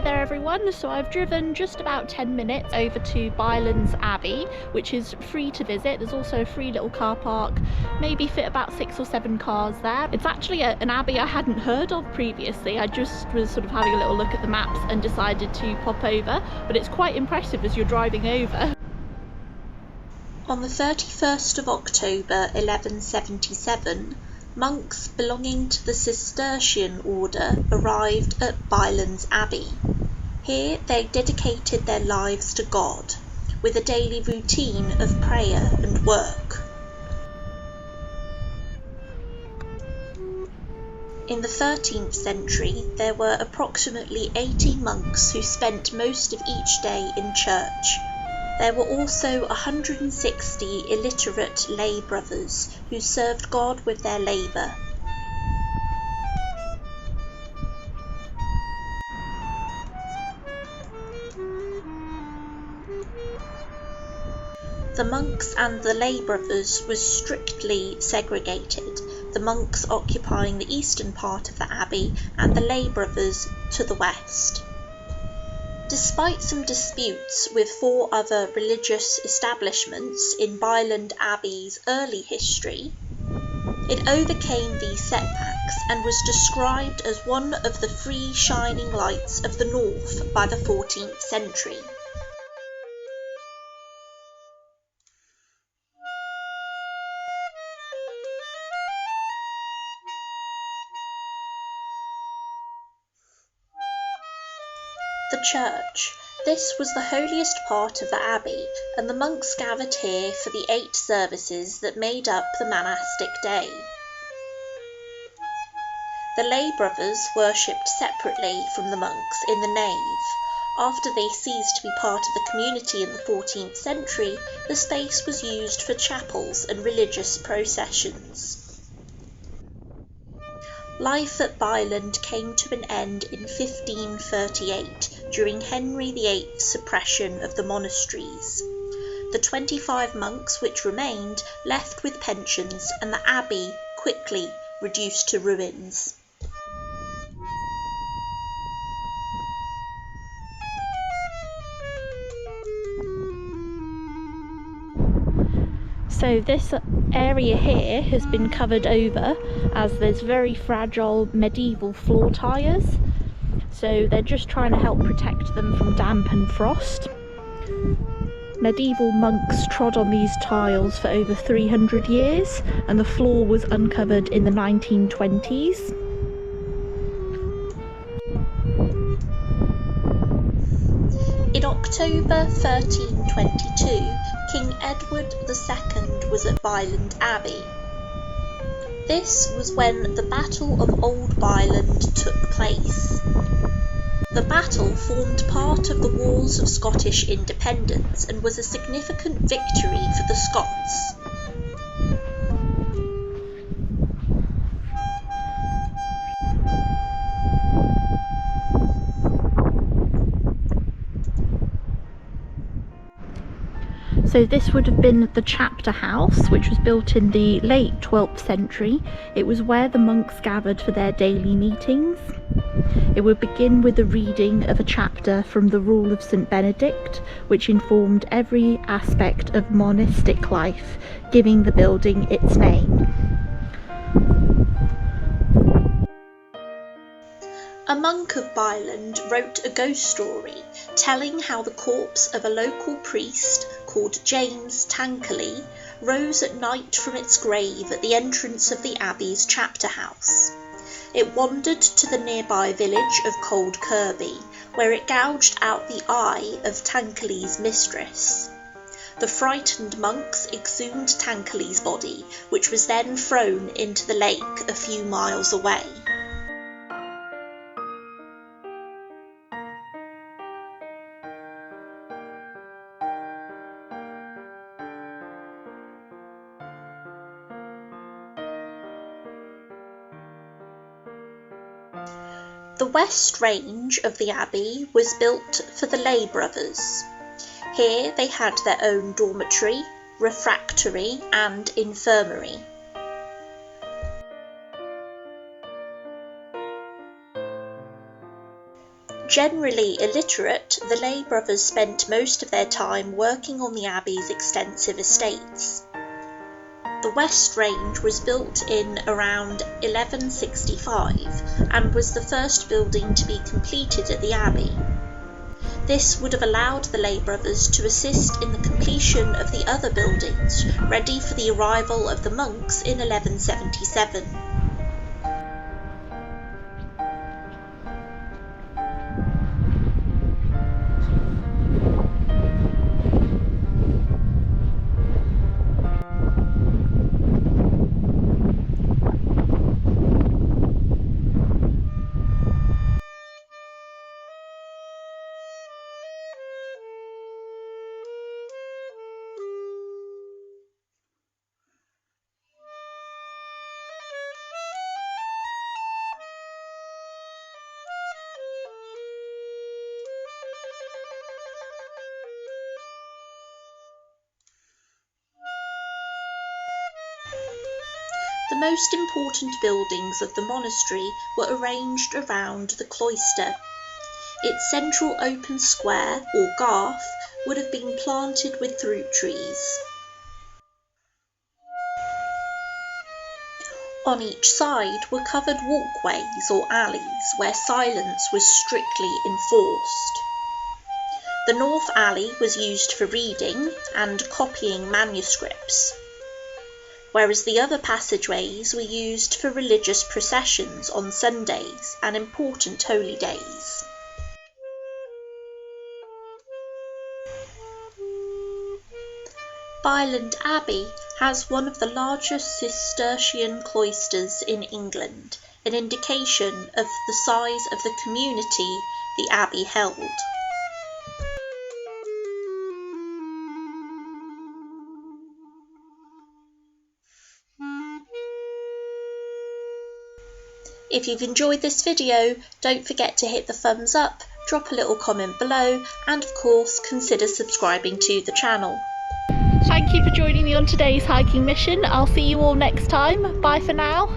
Hi there everyone, so I've driven just about 10 minutes over to Bylands Abbey, which is free to visit. There's also a free little car park, maybe fit about 6 or 7 cars there. It's actually an abbey I hadn't heard of previously. I just was sort of having a little look at the maps and decided to pop over, but it's quite impressive as you're driving over. On the 31st of October 1177, monks belonging to the Cistercian order arrived at Bylands Abbey. Here they dedicated their lives to God, with a daily routine of prayer and work. In the 13th century, there were approximately 80 monks who spent most of each day in church. There were also 160 illiterate lay brothers who served God with their labour. The monks and the lay brothers were strictly segregated, the monks occupying the eastern part of the abbey and the lay brothers to the west. Despite some disputes with 4 other religious establishments in Byland Abbey's early history, it overcame these setbacks and was described as one of the 3 shining lights of the north by the 14th century. The church. This was the holiest part of the abbey, and the monks gathered here for the 8 services that made up the monastic day. The lay brothers worshipped separately from the monks in the nave. After they ceased to be part of the community in the 14th century, the space was used for chapels and religious processions. Life at Byland came to an end in 1538 during Henry VIII's suppression of the monasteries. The 25 monks which remained left with pensions, and the abbey quickly reduced to ruins. So this area here has been covered over as there's very fragile medieval floor tiles. So they're just trying to help protect them from damp and frost. Medieval monks trod on these tiles for over 300 years, and the floor was uncovered in the 1920s. In October 1322, King Edward II was at Byland Abbey. This was when the Battle of Old Byland took place. The battle formed part of the Wars of Scottish independence and was a significant victory for the Scots. So this would have been the chapter house, which was built in the late 12th century. It was where the monks gathered for their daily meetings. It would begin with the reading of a chapter from the Rule of St. Benedict, which informed every aspect of monastic life, giving the building its name. A monk of Byland wrote a ghost story telling how the corpse of a local priest called James Tankerley rose at night from its grave at the entrance of the abbey's chapter house. It wandered to the nearby village of Cold Kirby, where it gouged out the eye of Tankerley's mistress. The frightened monks exhumed Tankerley's body, which was then thrown into the lake a few miles away. The west range of the abbey was built for the lay brothers. Here they had their own dormitory, refectory and infirmary. Generally illiterate, the lay brothers spent most of their time working on the abbey's extensive estates. The West Range was built in around 1165 and was the first building to be completed at the abbey. This would have allowed the lay brothers to assist in the completion of the other buildings, ready for the arrival of the monks in 1177. The most important buildings of the monastery were arranged around the cloister. Its central open square, or garth, would have been planted with fruit trees. On each side were covered walkways or alleys where silence was strictly enforced. The north alley was used for reading and copying manuscripts, whereas the other passageways were used for religious processions on Sundays and important holy days. Byland Abbey has one of the largest Cistercian cloisters in England, an indication of the size of the community the abbey held. If you've enjoyed this video, don't forget to hit the thumbs up, drop a little comment below, and of course consider subscribing to the channel. Thank you for joining me on today's hiking mission. I'll see you all next time. Bye for now.